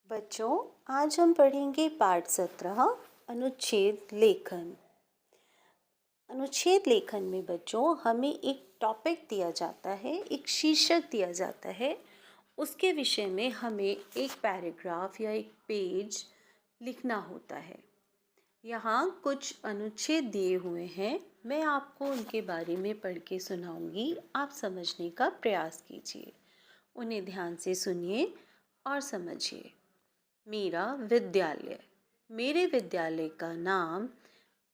बच्चों, आज हम पढ़ेंगे पाठ 17 अनुच्छेद लेखन। अनुच्छेद लेखन में बच्चों हमें एक टॉपिक दिया जाता है, एक शीर्षक दिया जाता है। उसके विषय में हमें एक पैराग्राफ या एक पेज लिखना होता है। यहाँ कुछ अनुच्छेद दिए हुए हैं, मैं आपको उनके बारे में पढ़ के सुनाऊंगी। आप समझने का प्रयास कीजिए, उन्हें ध्यान से सुनिए और समझिए। मेरा विद्यालय। मेरे विद्यालय का नाम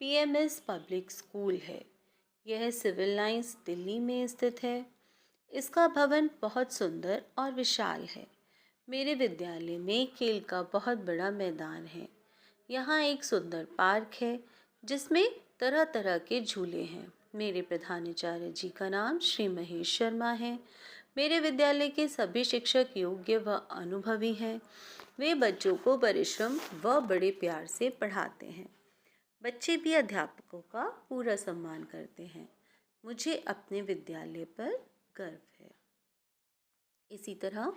पीएमएस पब्लिक स्कूल है। यह सिविल लाइंस दिल्ली में स्थित है। इसका भवन बहुत सुंदर और विशाल है। मेरे विद्यालय में खेल का बहुत बड़ा मैदान है। यहाँ एक सुंदर पार्क है जिसमें तरह तरह के झूले हैं। मेरे प्रधानाचार्य जी का नाम श्री महेश शर्मा है। मेरे विद्यालय के सभी शिक्षक योग्य व अनुभवी हैं। वे बच्चों को परिश्रम व बड़े प्यार से पढ़ाते हैं। बच्चे भी अध्यापकों का पूरा सम्मान करते हैं। मुझे अपने विद्यालय पर गर्व है। इसी तरह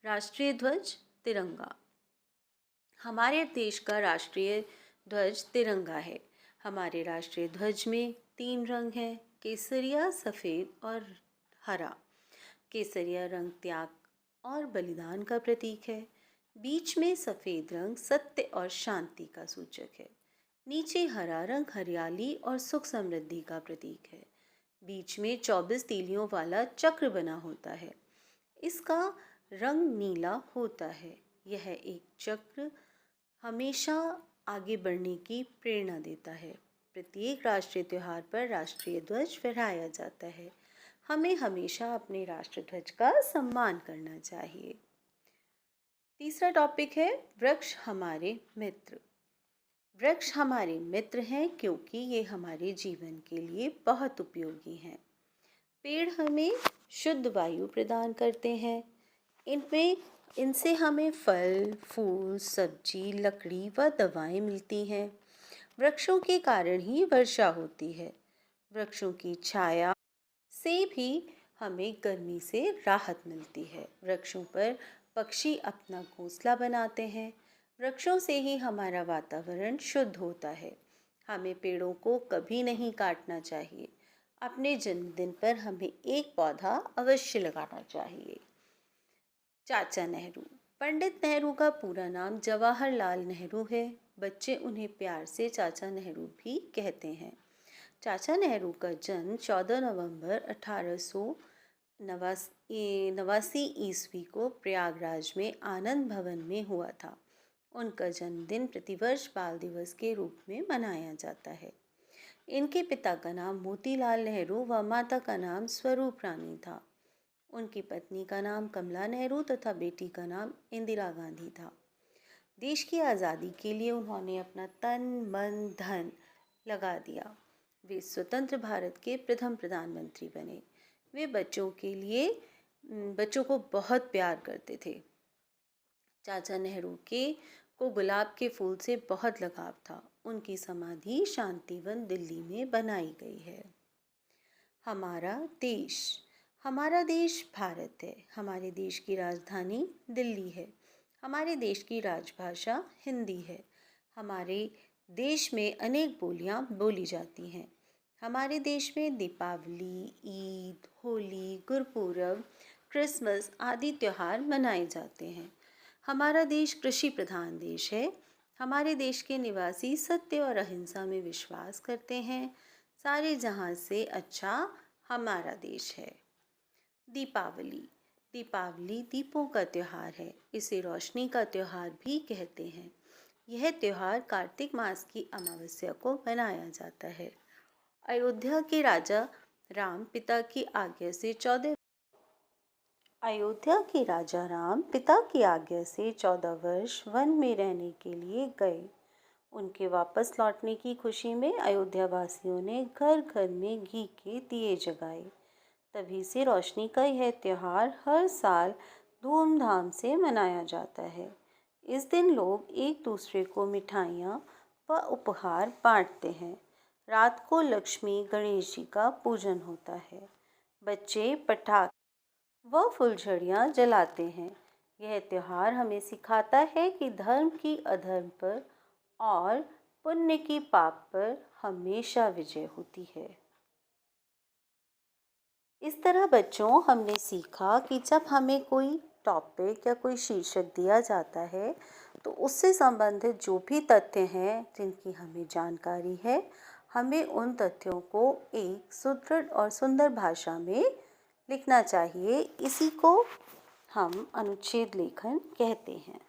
राष्ट्रीय ध्वज तिरंगा। हमारे देश का राष्ट्रीय ध्वज तिरंगा है। हमारे राष्ट्रीय ध्वज में 3 रंग हैं, केसरिया, सफ़ेद और हरा। केसरिया रंग त्याग और बलिदान का प्रतीक है। बीच में सफ़ेद रंग सत्य और शांति का सूचक है। नीचे हरा रंग हरियाली और सुख समृद्धि का प्रतीक है। बीच में 24 तीलियों वाला चक्र बना होता है। इसका रंग नीला होता है। यह एक चक्र हमेशा आगे बढ़ने की प्रेरणा देता है। प्रत्येक राष्ट्रीय त्योहार पर राष्ट्रीय ध्वज फहराया जाता है। हमें हमेशा अपने राष्ट्र ध्वज का सम्मान करना चाहिए। तीसरा टॉपिक है वृक्ष हमारे मित्र। वृक्ष हमारे मित्र हैं क्योंकि ये हमारे जीवन के लिए बहुत उपयोगी हैं। पेड़ हमें शुद्ध वायु प्रदान करते हैं। इनसे हमें फल, फूल, सब्जी, लकड़ी व दवाएं मिलती हैं। वृक्षों के कारण ही वर्षा होती है। वृक्षों की छाया से भी हमें गर्मी से राहत मिलती है। वृक्षों पर पक्षी अपना घोंसला बनाते हैं। वृक्षों से ही हमारा वातावरण शुद्ध होता है। हमें पेड़ों को कभी नहीं काटना चाहिए। अपने जन्मदिन पर हमें एक पौधा अवश्य लगाना चाहिए। चाचा नेहरू। पंडित नेहरू का पूरा नाम जवाहरलाल नेहरू है। बच्चे उन्हें प्यार से चाचा नेहरू भी कहते हैं। चाचा नेहरू का जन्म 14 नवंबर 1889 ईस्वी को प्रयागराज में आनंद भवन में हुआ था। उनका जन्मदिन प्रतिवर्ष बाल दिवस के रूप में मनाया जाता है। इनके पिता का नाम मोतीलाल नेहरू व माता का नाम स्वरूप रानी था। उनकी पत्नी का नाम कमला नेहरू तथा बेटी का नाम इंदिरा गांधी था। देश की आज़ादी के लिए उन्होंने अपना तन, मन, धन लगा दिया। वे स्वतंत्र भारत के प्रथम प्रधानमंत्री बने। वे बच्चों को बहुत प्यार करते थे। चाचा नेहरू को गुलाब के फूल से बहुत लगाव था। उनकी समाधि शांतिवन दिल्ली में बनाई गई है। हमारा देश। हमारा देश भारत है। हमारे देश की राजधानी दिल्ली है। हमारे देश की राजभाषा हिंदी है। हमारे देश में अनेक बोलियां बोली जाती हैं। हमारे देश में दीपावली, ईद, होली, गुरपूरब, क्रिसमस आदि त्योहार मनाए जाते हैं। हमारा देश कृषि प्रधान देश है। हमारे देश के निवासी सत्य और अहिंसा में विश्वास करते हैं। सारे जहां से अच्छा हमारा देश है। दीपावली। दीपावली दीपों का त्योहार है। इसे रोशनी का त्योहार भी कहते हैं। यह त्योहार कार्तिक मास की अमावस्या को मनाया जाता है। अयोध्या के राजा राम पिता की आज्ञा से 14 वर्ष वन में रहने के लिए गए। उनके वापस लौटने की खुशी में अयोध्या वासियों ने घर घर में घी के दिए जगाए। तभी से रोशनी का यह त्योहार हर साल धूमधाम से मनाया जाता है। इस दिन लोग एक दूसरे को मिठाइयाँ व उपहार बांटते हैं। रात को लक्ष्मी गणेश जी का पूजन होता है। बच्चे पटाखे व फुलझड़ियाँ जलाते हैं। यह त्योहार हमें सिखाता है कि धर्म की अधर्म पर और पुण्य की पाप पर हमेशा विजय होती है। इस तरह बच्चों, हमने सीखा कि जब हमें कोई टॉपिक या कोई शीर्षक दिया जाता है तो उससे संबंधित जो भी तथ्य हैं जिनकी हमें जानकारी है, हमें उन तथ्यों को एक सुदृढ़ और सुंदर भाषा में लिखना चाहिए। इसी को हम अनुच्छेद लेखन कहते हैं।